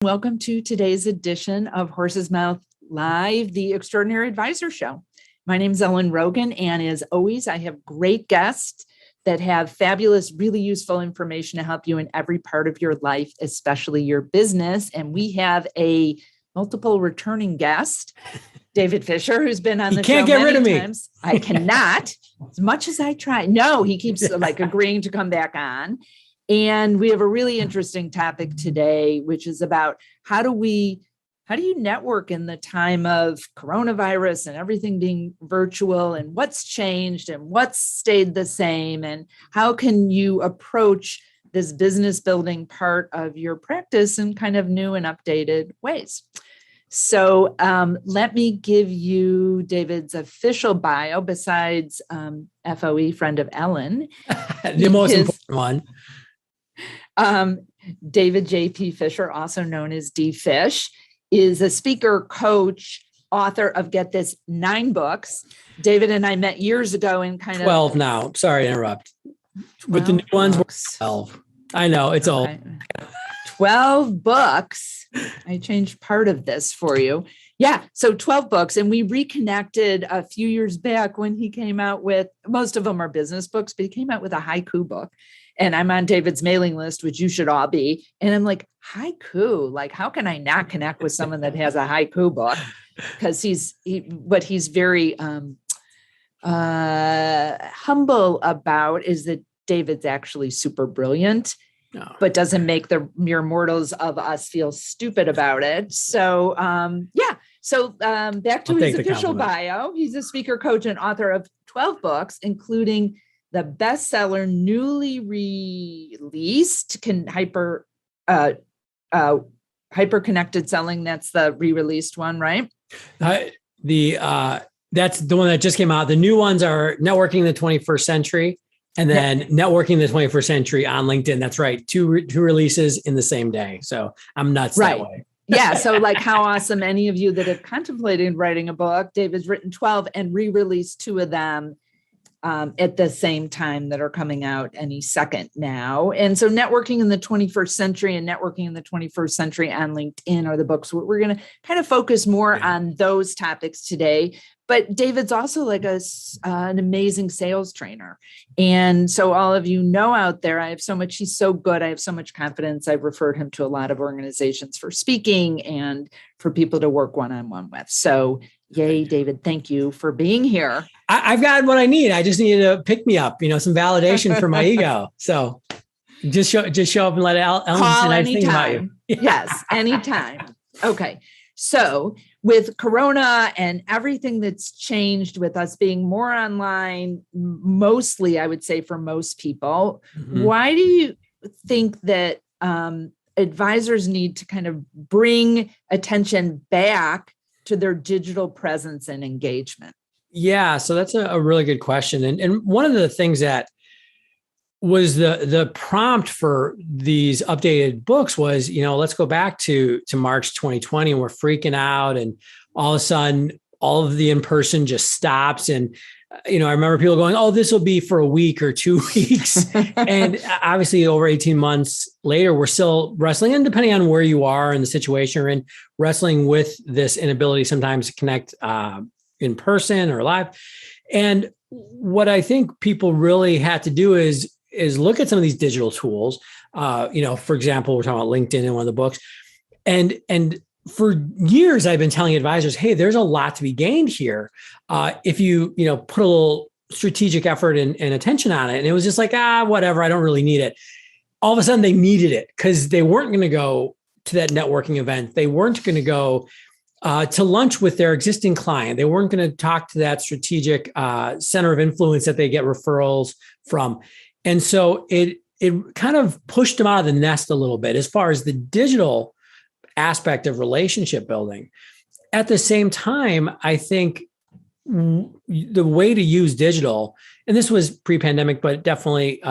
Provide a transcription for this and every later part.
Welcome to today's edition of Horse's Mouth Live, the Extraordinary Advisor Show. My name is Ellen Rogin, and as always, I have great guests that have fabulous, really useful information to help you in every part of your life, especially your business. And we have a multiple returning guest, David Fisher, who's been on the show many times. I cannot, as much as I try. No, he keeps agreeing to come back on. And we have a really interesting topic today, which is about how do you network in the time of coronavirus and everything being virtual, and what's changed and what's stayed the same, and how can you approach this business building part of your practice in kind of new and updated ways. So let me give you David's official bio besides FOE, friend of Ellen. The most important one. David J.P. Fisher, also known as D. Fish, is a speaker, coach, author of, get this, 9 books. David and I met years ago in 12 now. Sorry to interrupt. But the new ones were 12. I know, it's old. 12 books. I changed part of this for you. Yeah, so 12 books. And we reconnected a few years back when he came out with, most of them are business books, but he came out with a haiku book. And I'm on David's mailing list, which you should all be. And I'm like, haiku, like, how can I not connect with someone that has a haiku book? Because he's very humble about is that David's actually super brilliant, but doesn't make the mere mortals of us feel stupid about it. So, back to his official bio. He's a speaker, coach, and author of 12 books, including the bestseller, newly released, hyper-connected selling. That's the re-released one, right? That's the one that just came out. The new ones are Networking in the 21st Century, and then Networking in the 21st Century on LinkedIn. That's right. Two releases in the same day. So I'm nuts that way. Yeah. So like, how awesome. Any of you that have contemplated writing a book, David's written 12 and re-released 2 of them at the same time that are coming out any second now. And so Networking in the 21st Century and Networking in the 21st Century on LinkedIn are the books. We're going to kind of focus more on those topics today. But David's also like an amazing sales trainer. And so all of you know out there, he's so good. I have so much confidence. I've referred him to a lot of organizations for speaking and for people to work one-on-one with. So yay, David, thank you for being here. I've got what I need. I just needed to pick me up, some validation for my ego. So just show up and let Ellen call anytime. Yes, anytime. Okay. So with Corona and everything that's changed with us being more online, mostly, I would say for most people, why do you think that advisors need to kind of bring attention back to their digital presence and engagement? Yeah, so that's a really good question. And one of the things that was the prompt for these updated books was, let's go back to March 2020, and we're freaking out, and all of a sudden all of the in-person just stops. And, I remember people going, oh, this will be for a week or 2 weeks. And obviously over 18 months later, we're still wrestling, and depending on where you are in the situation you're in, wrestling with this inability sometimes to connect in person or live. And what I think people really had to do is look at some of these digital tools. For example, we're talking about LinkedIn in one of the books. And for years, I've been telling advisors, hey, there's a lot to be gained here. If you put a little strategic effort and attention on it. And it was just like, whatever, I don't really need it. All of a sudden they needed it because they weren't going to go to that networking event. They weren't going to go to lunch with their existing client. They weren't going to talk to that strategic center of influence that they get referrals from. And so it kind of pushed them out of the nest a little bit as far as the digital aspect of relationship building. At the same time, I think the way to use digital, and this was pre-pandemic, but definitely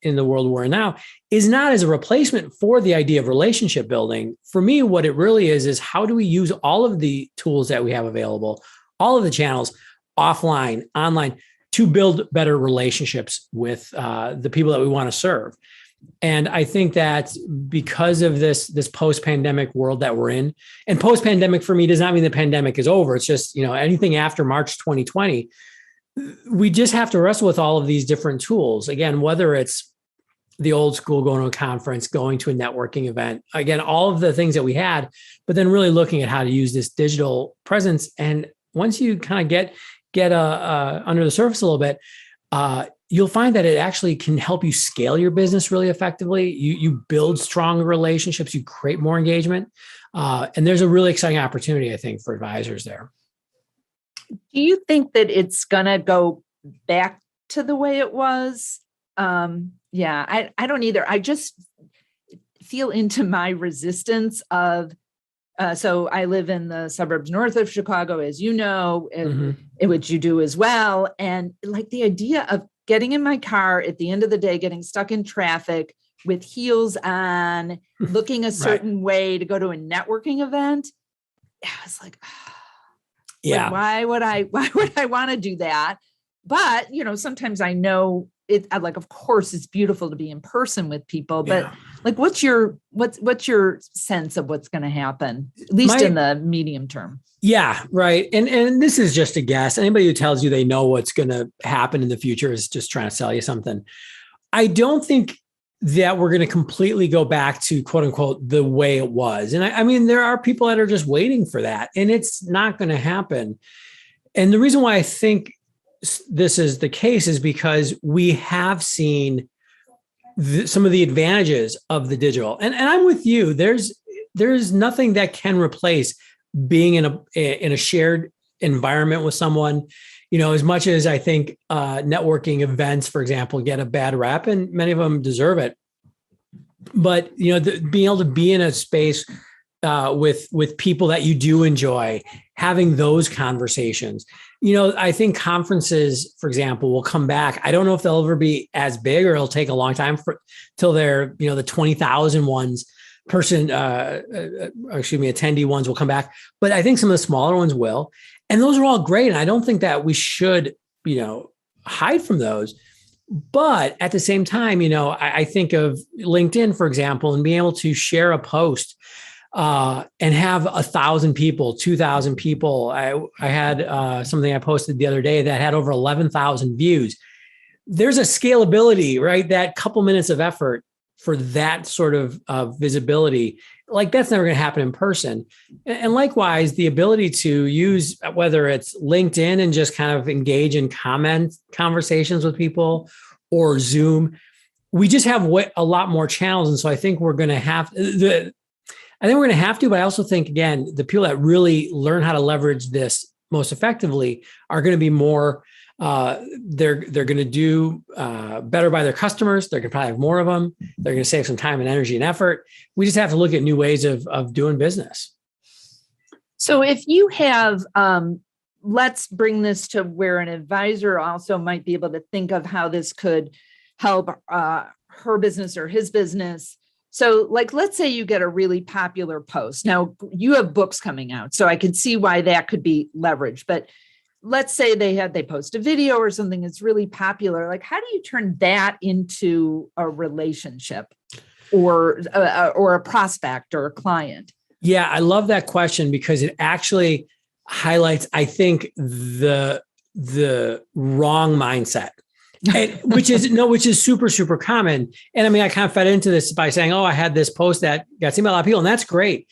in the world we're in now, is not as a replacement for the idea of relationship building. For me, what it really is how do we use all of the tools that we have available, all of the channels, offline, online, to build better relationships with the people that we want to serve. And I think that because of this post-pandemic world that we're in, and post-pandemic for me does not mean the pandemic is over. It's just, anything after March 2020, we just have to wrestle with all of these different tools. Again, whether it's the old school, going to a conference, going to a networking event, again, all of the things that we had, but then really looking at how to use this digital presence. And once you kind of get under the surface a little bit, you'll find that it actually can help you scale your business really effectively. You build stronger relationships, you create more engagement. And there's a really exciting opportunity, I think, for advisors there. Do you think that it's going to go back to the way it was? I don't either. I just feel into my resistance of, so I live in the suburbs north of Chicago, as you know, which you do as well. And like the idea of getting in my car at the end of the day, getting stuck in traffic with heels on, looking a certain way to go to a networking event. I was like, yeah, like, why would I want to do that? But, sometimes I know it, like, of course it's beautiful to be in person with people, but like, what's your sense of what's going to happen, at least in the medium term? Yeah, right. And this is just a guess. Anybody who tells you they know what's going to happen in the future is just trying to sell you something. I don't think that we're going to completely go back to, quote unquote, the way it was. And I mean, there are people that are just waiting for that, and it's not going to happen. And the reason why I think this is the case is because we have seen some of the advantages of the digital. And I'm with you. There's nothing that can replace being in a shared environment with someone. As much as I think networking events, for example, get a bad rap, and many of them deserve it. But being able to be in a space with people that you do enjoy, having those conversations. I think conferences, for example, will come back. I don't know if they'll ever be as big, or it'll take a long time till they're the 20,000 ones. Attendee ones will come back, but I think some of the smaller ones will, and those are all great. And I don't think that we should, hide from those. But at the same time, I think of LinkedIn, for example, and being able to share a post and have 1,000 people, 2,000 people. I had something I posted the other day that had over 11,000 views. There's a scalability, right? That couple minutes of effort for that sort of visibility, like that's never going to happen in person. And likewise, the ability to use, whether it's LinkedIn and just kind of engage in conversations with people, or Zoom, we just have a lot more channels. And so I think we're going to have to, but I also think, again, the people that really learn how to leverage this most effectively are going to be more, they're going to do better by their customers. They're going to probably have more of them. They're going to save some time and energy and effort. We just have to look at new ways of doing business. So if you have, let's bring this to where an advisor also might be able to think of how this could help her business or his business. So like, let's say you get a really popular post. Now you have books coming out, so I could see why that could be leveraged, but let's say they post a video or something that's really popular. Like, how do you turn that into a relationship or a prospect or a client? Yeah, I love that question, because it actually highlights, I think, the wrong mindset. which is super, super common. And I mean, I kind of fed into this by saying, I had this post that got seen by a lot of people, and that's great.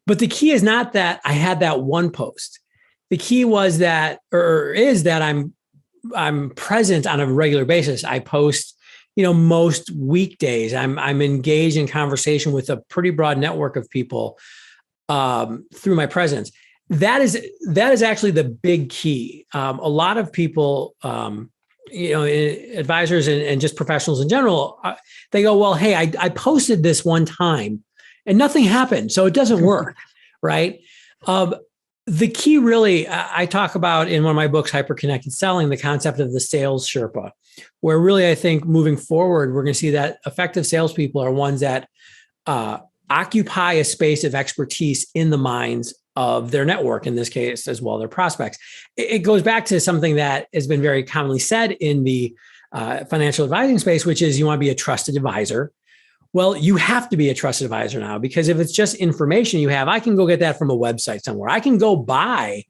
But the key is not that I had that one post. The key was that, or is that I'm present on a regular basis. I post, most weekdays. I'm engaged in conversation with a pretty broad network of people through my presence. That is actually the big key. A lot of people, advisors and just professionals in general, they go, well, hey, I posted this one time and nothing happened, so it doesn't work, right? The key really, I talk about in one of my books, Hyper-Connected Selling, the concept of the sales Sherpa, where really I think moving forward, we're going to see that effective salespeople are ones that occupy a space of expertise in the minds of their network, in this case, as well, their prospects. It goes back to something that has been very commonly said in the financial advising space, which is you want to be a trusted advisor. Well, you have to be a trusted advisor now, because if it's just information you have, I can go get that from a website somewhere. I can go buy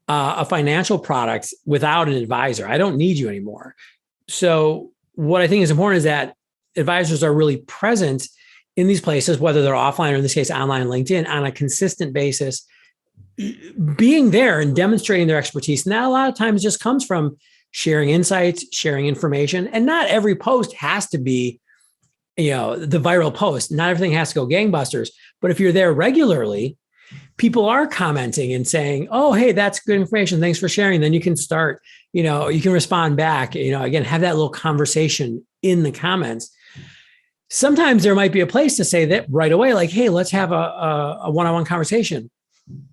a financial product without an advisor. I don't need you anymore. So what I think is important is that advisors are really present in these places, whether they're offline or in this case, online, LinkedIn, on a consistent basis, being there and demonstrating their expertise. And that a lot of times just comes from sharing insights, sharing information. And not every post has to be, the viral post. Not everything has to go gangbusters. But if you're there regularly, people are commenting and saying, oh, hey, that's good information. Thanks for sharing. Then you can start, you can respond back, again, have that little conversation in the comments. Sometimes there might be a place to say that right away, like, hey, let's have a one-on-one conversation.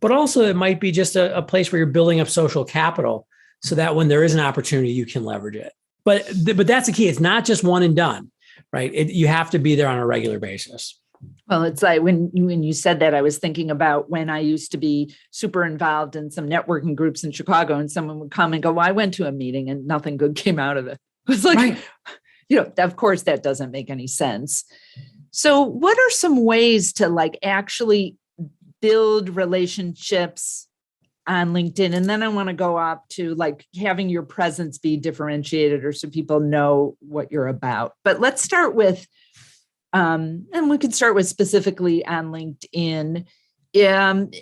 But also it might be just a place where you're building up social capital so that when there is an opportunity, you can leverage it. But that's the key. It's not just one and done, right? You have to be there on a regular basis. Well, it's like when you said that, I was thinking about when I used to be super involved in some networking groups in Chicago, and someone would come and go, well, I went to a meeting and nothing good came out of it. It was like, right. Of course that doesn't make any sense. So what are some ways to actually build relationships on LinkedIn? And then I want to go up to having your presence be differentiated, or so people know what you're about. But let's start with, and we could start with specifically on LinkedIn,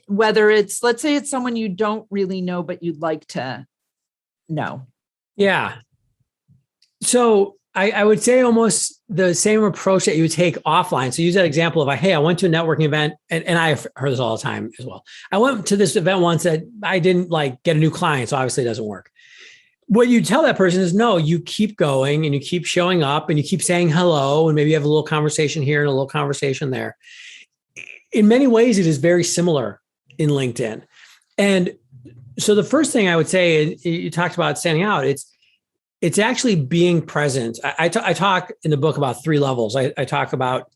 whether it's, let's say it's someone you don't really know, but you'd like to know. Yeah. So I would say almost the same approach that you would take offline. So use that example of, hey, I went to a networking event, and I've heard this all the time as well. I went to this event once that I didn't get a new client, so obviously it doesn't work. What you tell that person is, no, you keep going and you keep showing up and you keep saying hello, and maybe you have a little conversation here and a little conversation there. In many ways, it is very similar in LinkedIn. And so the first thing I would say, you talked about standing out, it's actually being present. I talk in the book about 3 levels. I talk about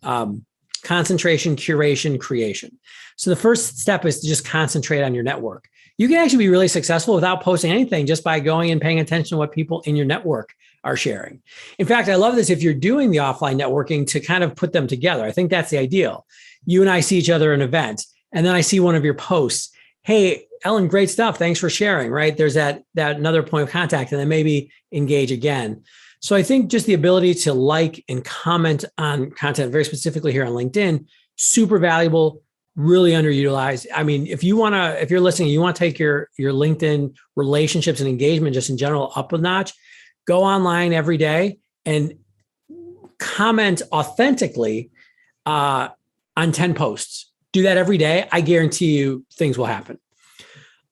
concentration, curation, creation. So the first step is to just concentrate on your network. You can actually be really successful without posting anything, just by going and paying attention to what people in your network are sharing. In fact, I love this if you're doing the offline networking, to kind of put them together. I think that's the ideal. You and I see each other at an event, and then I see one of your posts. Hey, Ellen, great stuff. Thanks for sharing, right? There's that another point of contact, and then maybe engage again. So I think just the ability to like and comment on content, very specifically here on LinkedIn, super valuable, really underutilized. I mean, if you're listening, you want to take your LinkedIn relationships and engagement just in general up a notch, go online every day and comment authentically on 10 posts. Do that every day. I guarantee you things will happen.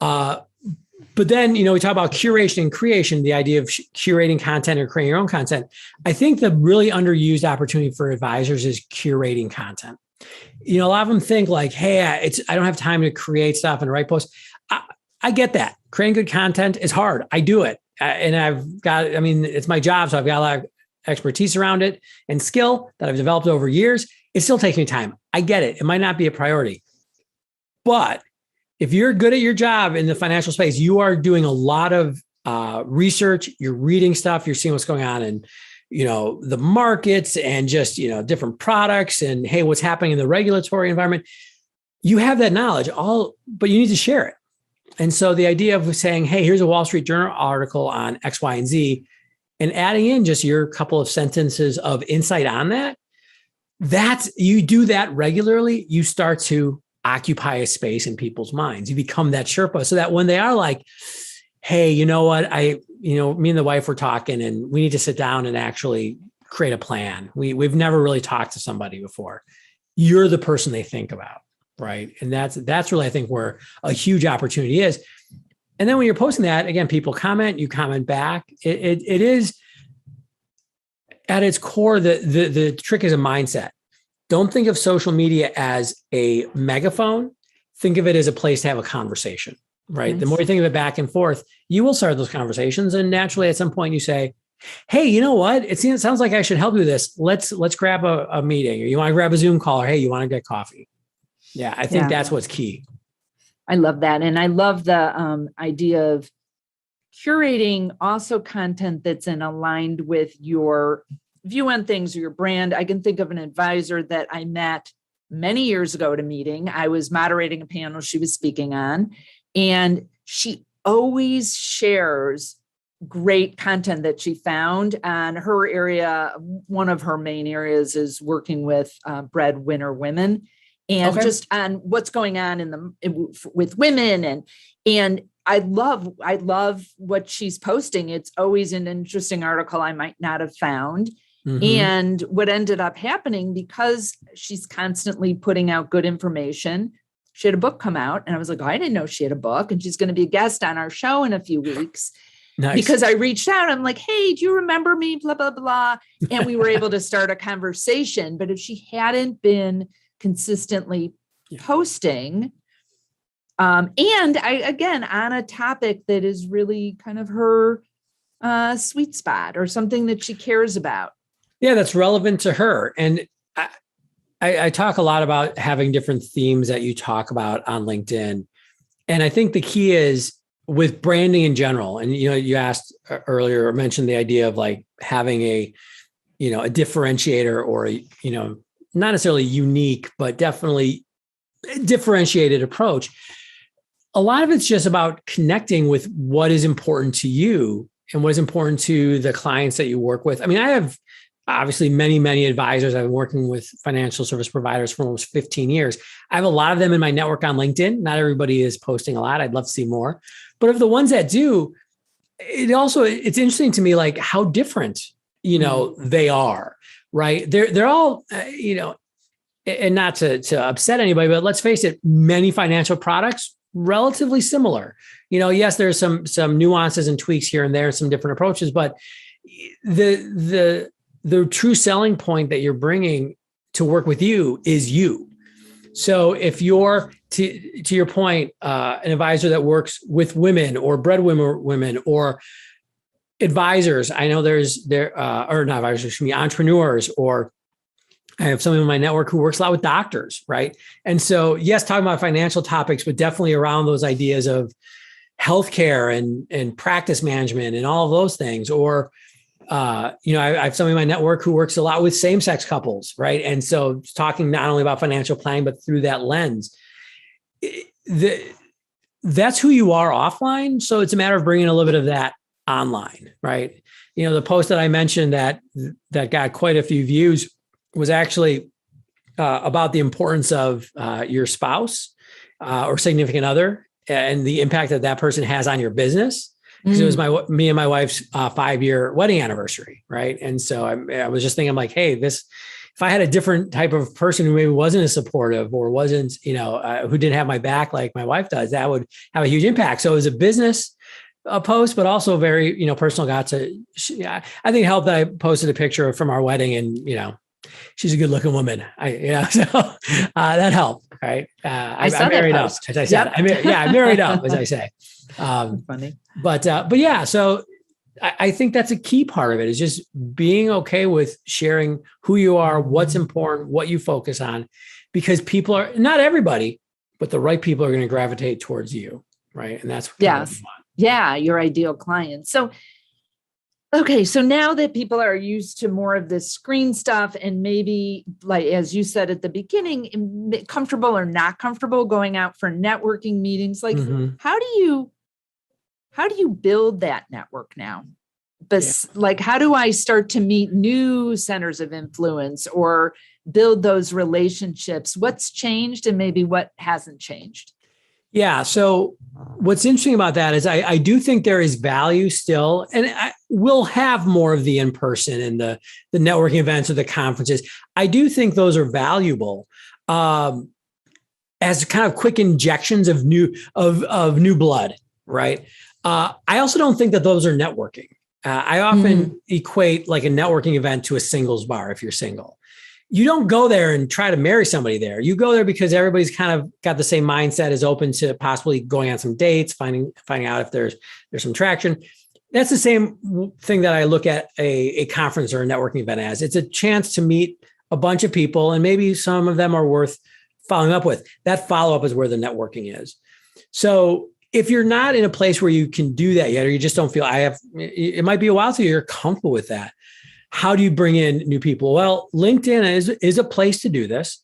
But then, we talk about curation and creation, the idea of curating content or creating your own content. I think the really underused opportunity for advisors is curating content. A lot of them think hey, I don't have time to create stuff and write posts. I get that. Creating good content is hard. I do it. And it's my job. So I've got a lot of expertise around it and skill that I've developed over years. It still takes me time. I get it. It might not be a priority. But if you're good at your job in the financial space, you are doing a lot of research, you're reading stuff, you're seeing what's going on in, the markets and just, different products and, hey, what's happening in the regulatory environment. You have that knowledge, but you need to share it. And so the idea of saying, hey, here's a Wall Street Journal article on X, Y, and Z, and adding in just your couple of sentences of insight on that, you do that regularly, you start to occupy a space in people's minds. You become that Sherpa, so that when they are like, hey, you know what, me and the wife were talking and we need to sit down and actually create a plan. We've never really talked to somebody before. You're the person they think about, right? And that's really, I think, where a huge opportunity is. And then when you're posting that, again, people comment, you comment back. It is at its core, the trick is a mindset. Don't think of social media as a megaphone. Think of it as a place to have a conversation, right? Nice. The more you think of it back and forth, you will start those conversations. And naturally, at some point you say, hey, you know what? It sounds like I should help you with this. Let's grab a meeting, or you want to grab a Zoom call, or hey, you want to get coffee. Yeah, I think that's what's key. I love that. And I love the idea of curating also content that's aligned with your view on things or your brand. I can think of an advisor that I met many years ago at a meeting. I was moderating a panel she was speaking on, and she always shares great content that she found on her area. One of her main areas is working with breadwinner women, and just on what's going on with women. And I love what she's posting. It's always an interesting article I might not have found. Mm-hmm. And what ended up happening, because she's constantly putting out good information, she had a book come out, and I was like, oh, I didn't know she had a book, and she's going to be a guest on our show in a few weeks. Nice. Because I reached out, I'm like, hey, do you remember me? Blah, blah, blah. And we were able to start a conversation. But if she hadn't been consistently posting, and again, on a topic that is really kind of her sweet spot or something that she cares about. Yeah, that's relevant to her. And I talk a lot about having different themes that you talk about on LinkedIn. And I think the key is with branding in general. And, you asked earlier or mentioned the idea of like having a differentiator or not necessarily unique, but definitely differentiated approach. A lot of it's just about connecting with what is important to you and what is important to the clients that you work with. I mean, I have obviously many, many advisors. I've been working with financial service providers for almost 15 years. I have a lot of them in my network on LinkedIn. Not everybody is posting a lot. I'd love to see more. But of the ones that do, it's interesting to me, like how different, they are, right? They're all, and not to upset anybody, but let's face it, many financial products relatively similar. Yes, there's some nuances and tweaks here and there, some different approaches, but the true selling point that you're bringing to work with you is you. So if you're, to your point, an advisor that works with women or breadwinner women or advisors, I know or not advisors, entrepreneurs, or I have someone in my network who works a lot with doctors, right? And so, yes, talking about financial topics, but definitely around those ideas of healthcare and practice management and all of those things. Or, I have someone in my network who works a lot with same-sex couples, right? And so talking not only about financial planning, but through that lens, that's who you are offline. So it's a matter of bringing a little bit of that online, right? The post that I mentioned that got quite a few views was actually about the importance of your spouse or significant other and the impact that person has on your business. Because it was me and my wife's 5-year wedding anniversary, right? And so I was just thinking, I'm like, hey, if I had a different type of person who maybe wasn't as supportive or wasn't, who didn't have my back like my wife does, that would have a huge impact. So it was a business post, but also very, personal. I think it helped that I posted a picture from our wedding, and she's a good looking woman. So that helped, right? I married up, as I said. Yep. I married up, as I say. Funny. But yeah, so I think that's a key part of it, is just being okay with sharing who you are, what's important, what you focus on, because people are, not everybody, but the right people are going to gravitate towards you, right? And that's what you want. Yeah, your ideal client. So, okay, so now that people are used to more of this screen stuff, and maybe, like as you said at the beginning, comfortable or not comfortable going out for networking meetings, like how do you build that network now? Like, how do I start to meet new centers of influence or build those relationships? What's changed and maybe what hasn't changed? Yeah. So what's interesting about that is I do think there is value still, and we'll have more of the in-person and the networking events or the conferences. I do think those are valuable as kind of quick injections of new blood, right? I also don't think that those are networking. I often equate like a networking event to a singles bar. If you're single, you don't go there and try to marry somebody there. You go there because everybody's kind of got the same mindset, is open to possibly going on some dates, finding out if there's some traction. That's the same thing that I look at a conference or a networking event as. It's a chance to meet a bunch of people, and maybe some of them are worth following up with. That follow-up is where the networking is. So if you're not in a place where you can do that yet, or you just don't feel it might be a while till you're comfortable with that. how do you bring in new people? Well, LinkedIn is a place to do this.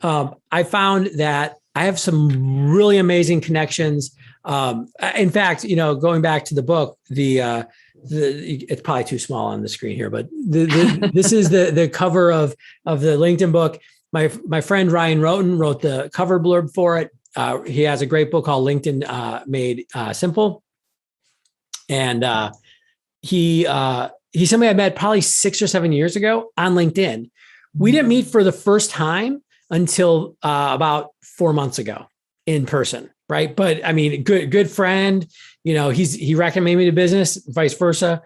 I found that I have some really amazing connections. In fact, going back to the book, it's probably too small on the screen here, but this is the cover of the LinkedIn book. My friend Ryan Rogin wrote the cover blurb for it. He has a great book called LinkedIn Made Simple, and he's somebody I met probably 6 or 7 years ago on LinkedIn. We didn't meet for the first time until about 4 months ago in person, right? But I mean, good friend. He recommended me to business, vice versa.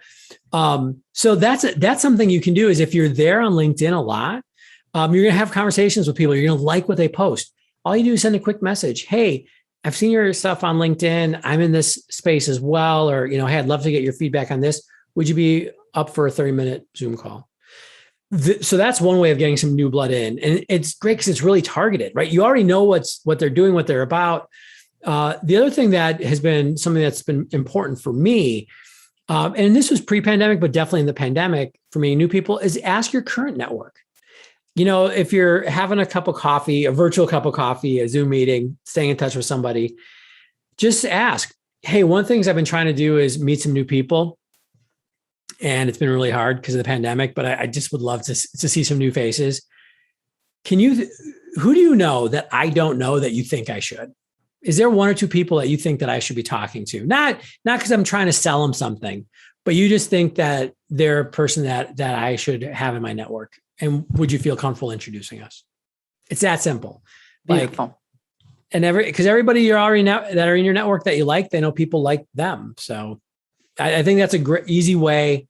So that's something you can do is if you're there on LinkedIn a lot, you're going to have conversations with people. You're going to like what they post. All you do is send a quick message. Hey, I've seen your stuff on LinkedIn. I'm in this space as well. Or, hey, I'd love to get your feedback on this. Would you be up for a 30-minute Zoom call? So that's one way of getting some new blood in. And it's great because it's really targeted, right? You already know what they're doing, what they're about. The other thing that has been something that's been important for me, and this was pre-pandemic, but definitely in the pandemic for me, new people, is ask your current network. If you're having a cup of coffee, a virtual cup of coffee, a Zoom meeting, staying in touch with somebody, just ask, hey, one of the things I've been trying to do is meet some new people. And it's been really hard because of the pandemic, but I just would love to see some new faces. Who do you know that I don't know that you think I should? Is there one or two people that you think that I should be talking to? Not because I'm trying to sell them something, but you just think that they're a person that I should have in my network. And would you feel comfortable introducing us? It's that simple. Beautiful. Because everybody you're already that are in your network that you like, they know people like them. So I think that's a great, easy way.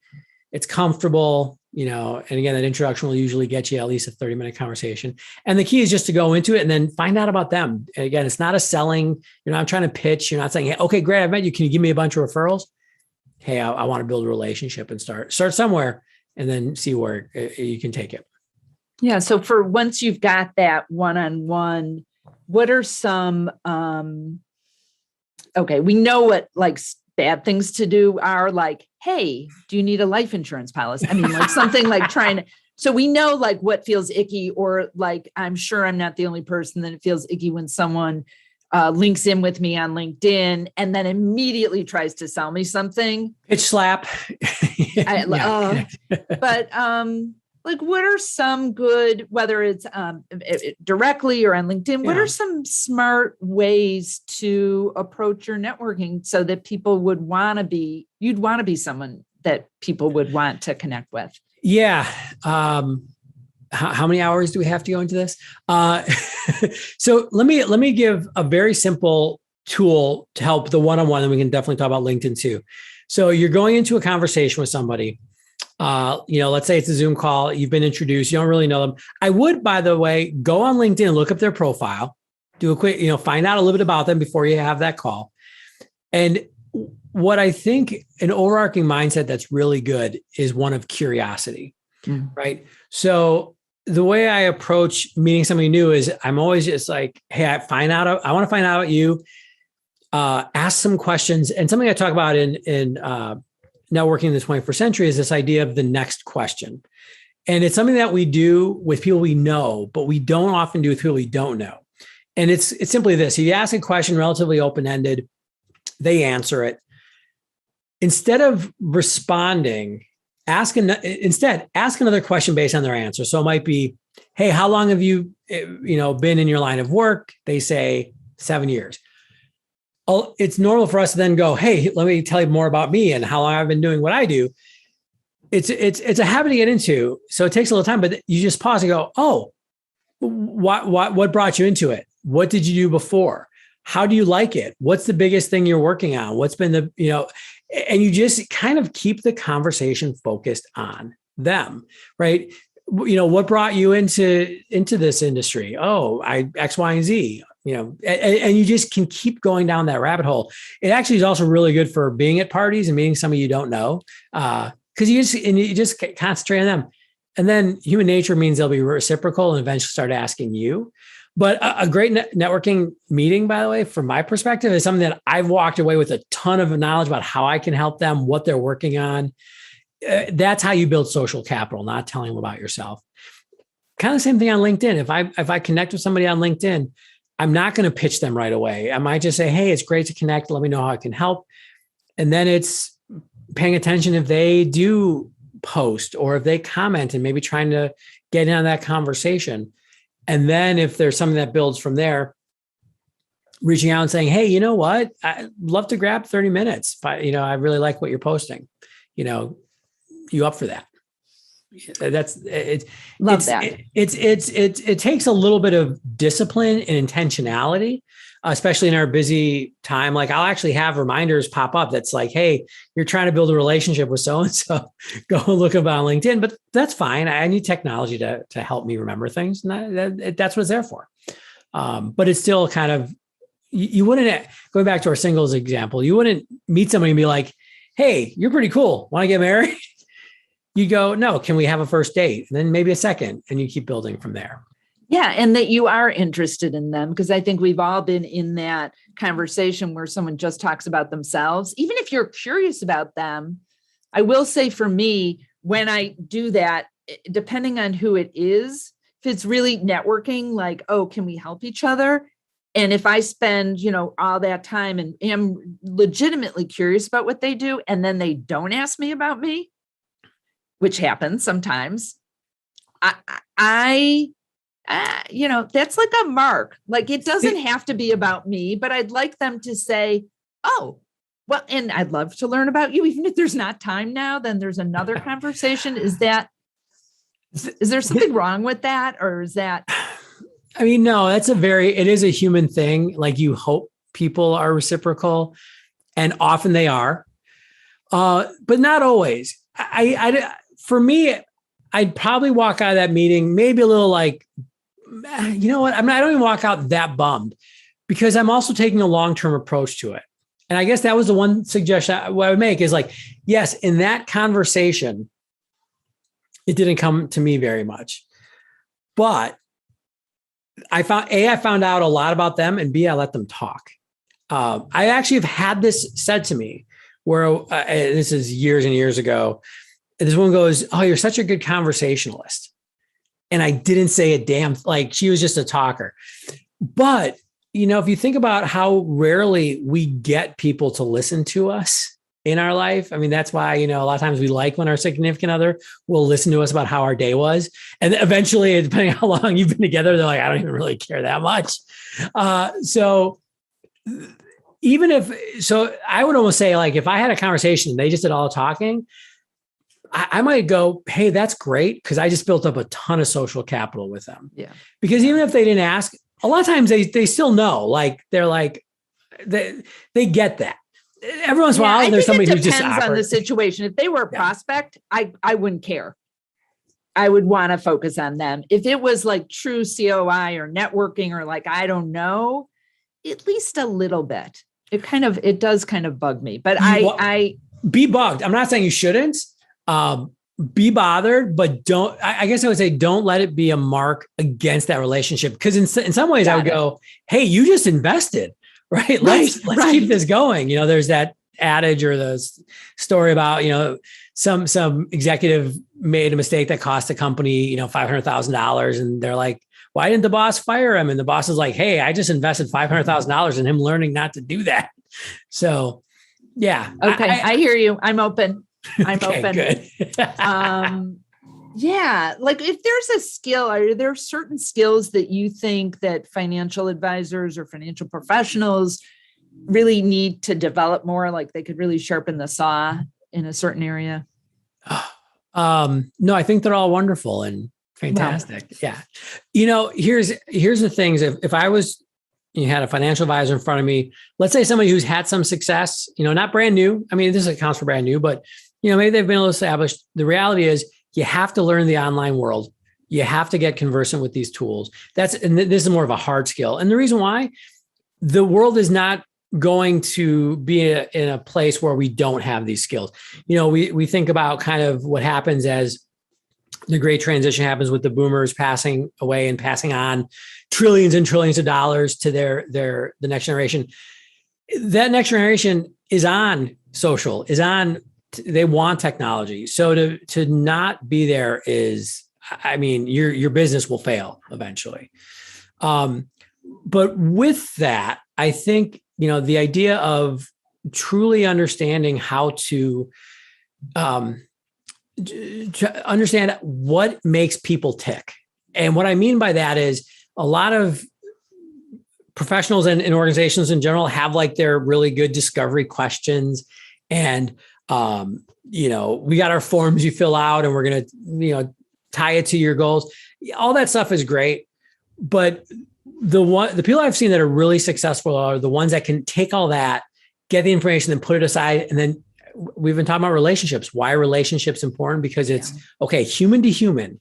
It's comfortable, and again, that introduction will usually get you at least a 30-minute conversation. And the key is just to go into it and then find out about them. And again, it's not a selling. You're not trying to pitch. You're not saying, hey, okay, great, I've met you. Can you give me a bunch of referrals? Hey, I want to build a relationship and start somewhere and then see where you can take it. Yeah. So for once you've got that one-on-one, what are some, we know what bad things to do are like, hey, do you need a life insurance policy? I mean, something like trying to, so we know what feels icky, or I'm sure I'm not the only person that it feels icky when someone links in with me on LinkedIn and then immediately tries to sell me something. Pitch slap. But what are some good, whether it's directly or on LinkedIn, what are some smart ways to approach your networking so that people you'd want to be someone that people would want to connect with? Yeah. How many hours do we have to go into this? So let me give a very simple tool to help the one-on-one, and we can definitely talk about LinkedIn too. So you're going into a conversation with somebody. Let's say it's a Zoom call. You've been introduced. You don't really know them. I would, by the way, go on LinkedIn, look up their profile, do a quick, find out a little bit about them before you have that call. And what I think an overarching mindset that's really good is one of curiosity, right? So the way I approach meeting somebody new is I'm always just like, hey, I want to find out about you, ask some questions. And something I talk about in networking in the 21st century is this idea of the next question. And it's something that we do with people we know, but we don't often do with people we don't know. And it's simply this: you ask a question relatively open-ended, they answer it. Instead of responding, ask another question based on their answer. So it might be, hey, how long have you been in your line of work? They say 7 years. It's normal for us to then go, hey, let me tell you more about me and how long I've been doing what I do. It's a habit to get into. So it takes a little time, but you just pause and go, oh, what brought you into it? What did you do before? How do you like it? What's the biggest thing you're working on? What's been and you just kind of keep the conversation focused on them, right? What brought you into this industry? Oh, X, Y, and Z. And you just can keep going down that rabbit hole. It actually is also really good for being at parties and meeting somebody you don't know, because you just concentrate on them. And then human nature means they'll be reciprocal and eventually start asking you. But a great networking meeting, by the way, from my perspective, is something that I've walked away with a ton of knowledge about how I can help them, what they're working on. that's how you build social capital, not telling them about yourself. Kind of the same thing on LinkedIn. If I connect with somebody on LinkedIn, I'm not going to pitch them right away. I might just say, hey, it's great to connect. Let me know how I can help. And then it's paying attention if they do post or if they comment and maybe trying to get in on that conversation. And then if there's something that builds from there, reaching out and saying, hey, you know what? I'd love to grab 30 minutes. I really like what you're posting. You up for that? That's it. Love that. It takes a little bit of discipline and intentionality, especially in our busy time. Like I'll actually have reminders pop up that's like, hey, you're trying to build a relationship with so-and-so, go and look up on LinkedIn. But that's fine. I need technology to help me remember things. And that's what it's there for. But it's still kind of, you wouldn't, going back to our singles example, you wouldn't meet somebody and be like, hey, you're pretty cool. Want to get married? You go, no, can we have a first date? And then maybe a second, and you keep building from there. Yeah. And that you are interested in them, because I think we've all been in that conversation where someone just talks about themselves. Even if you're curious about them, I will say for me, when I do that, depending on who it is, if it's really networking, like, oh, can we help each other? And if I spend, all that time and am legitimately curious about what they do, and then they don't ask me about me, which happens sometimes, I that's like a mark. Like it doesn't have to be about me, but I'd like them to say, oh, well, and I'd love to learn about you. Even if there's not time now, then there's another conversation. Is there something wrong with that? Or is that? I mean, no, it is a human thing. Like you hope people are reciprocal, and often they are, but not always. For me, I'd probably walk out of that meeting maybe a little like, you know what? I don't even walk out that bummed, because I'm also taking a long-term approach to it. And I guess that was the one suggestion I would make is like, yes, in that conversation, it didn't come to me very much, but I found out a lot about them, and B, I let them talk. I actually have had this said to me where this is years and years ago. This woman goes, oh, you're such a good conversationalist. And I didn't say a damn, like she was just a talker. But, if you think about how rarely we get people to listen to us in our life, I mean, that's why, a lot of times we like when our significant other will listen to us about how our day was. And eventually, depending on how long you've been together, they're like, I don't even really care that much. So I would almost say, like, if I had a conversation and they just did all the talking, I might go, hey, that's great, because I just built up a ton of social capital with them. Yeah. Because even if they didn't ask, a lot of times they still know. Like they're like, they get that. Every once in a while, there's somebody who's just depends on the situation. If they were a prospect, I wouldn't care. I would want to focus on them. If it was like true COI or networking or like, I don't know, at least a little bit. It does kind of bug me, but I be bugged. I'm not saying you shouldn't. Be bothered, but I guess I would say, don't let it be a mark against that relationship. Because in some ways I would go, hey, you just invested, right? Let's keep this going. There's that adage or the story about, some executive made a mistake that cost the company, $500,000. And they're like, why didn't the boss fire him? And the boss is like, hey, I just invested $500,000 in him learning not to do that. So yeah. Okay. I hear you. I'm open. Open. Good. Yeah. Like if there's a skill, are there certain skills that you think that financial advisors or financial professionals really need to develop more? Like they could really sharpen the saw in a certain area? No, I think they're all wonderful and fantastic. Wow. Yeah. Here's the things. If I was, you had a financial advisor in front of me, let's say somebody who's had some success, not brand new. I mean, this accounts for brand new, but maybe they've been established. The reality is you have to learn the online world. You have to get conversant with these tools. And this is more of a hard skill. And the reason why, the world is not going to be in a place where we don't have these skills. We think about kind of what happens as the great transition happens with the boomers passing away and passing on trillions and trillions of dollars to the next generation. That next generation is on social, is on they want technology. So to not be there is, I mean, your business will fail eventually. But with that, I think, the idea of truly understanding how to understand what makes people tick. And what I mean by that is a lot of professionals and organizations in general have like their really good discovery questions. And, we got our forms you fill out and we're going to, tie it to your goals. All that stuff is great. But the people I've seen that are really successful are the ones that can take all that, get the information, then put it aside. And then we've been talking about relationships. Why are relationships important? Because it's okay, human to human.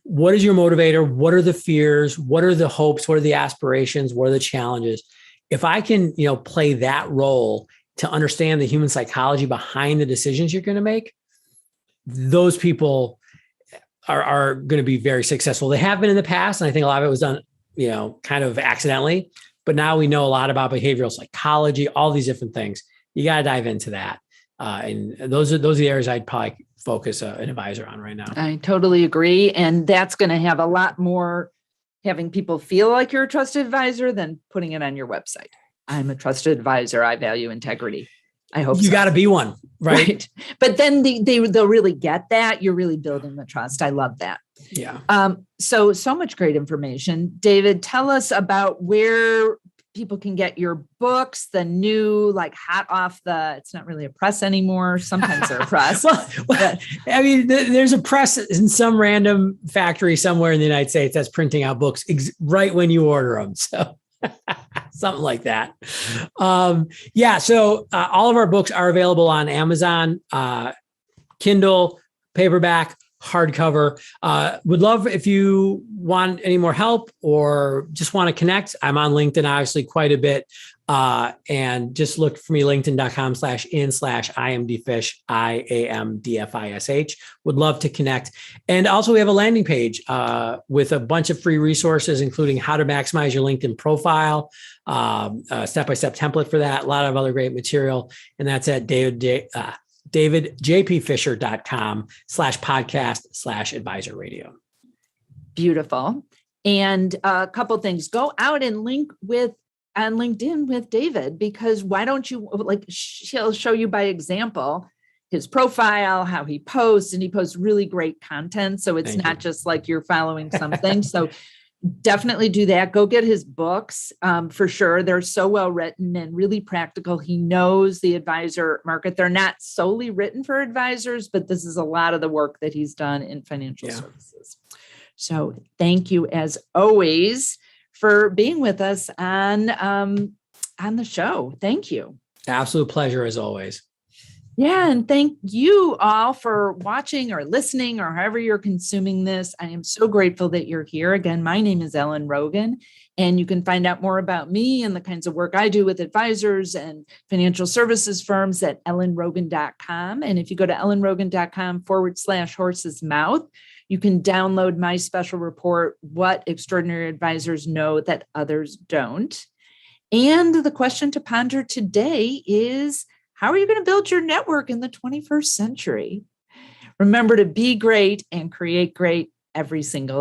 What is your motivator? What are the fears? What are the hopes? What are the aspirations? What are the challenges? If I can, play that role to understand the human psychology behind the decisions you're going to make, those people are going to be very successful. They have been in the past. And I think a lot of it was done, kind of accidentally, but now we know a lot about behavioral psychology, all these different things. You got to dive into that. And those are the areas I'd probably focus an advisor on right now. I totally agree. And that's going to have a lot more having people feel like you're a trusted advisor than putting it on your website. I'm a trusted advisor. I value integrity. I hope you got to be one, right? But then they'll really get that. You're really building the trust. I love that. Yeah. So much great information. David, tell us about where people can get your books, the new, like hot off it's not really a press anymore. Sometimes they're a press. I mean, there's a press in some random factory somewhere in the United States that's printing out books right when you order them. So something like that. So all of our books are available on Amazon, Kindle, paperback, hardcover. Would love if you want any more help or just want to connect. I'm on LinkedIn, obviously, quite a bit. And just look for me, linkedin.com/in/IamDfish, IAMDFISH. Would love to connect. And also we have a landing page with a bunch of free resources, including how to maximize your LinkedIn profile, a step-by-step template for that, a lot of other great material. And that's at davidjpfisher.com/podcast/advisor radio. Beautiful. And a couple of things, go out and link on LinkedIn with David, because why don't you, he'll show you by example, his profile, how he posts, and he posts really great content. So it's not just like you're following something. So definitely do that. Go get his books for sure. They're so well written and really practical. He knows the advisor market. They're not solely written for advisors, but this is a lot of the work that he's done in financial services. So thank you as always for being with us on the show. Thank you. Absolute pleasure as always. Yeah. And thank you all for watching or listening or however you're consuming this. I am so grateful that you're here. Again, my name is Ellen Rogin, and you can find out more about me and the kinds of work I do with advisors and financial services firms at ellenrogin.com. And if you go to ellenrogin.com/horse's mouth, you can download my special report, What Extraordinary Advisors Know That Others Don't. And the question to ponder today is, how are you going to build your network in the 21st century? Remember to be great and create great every single day.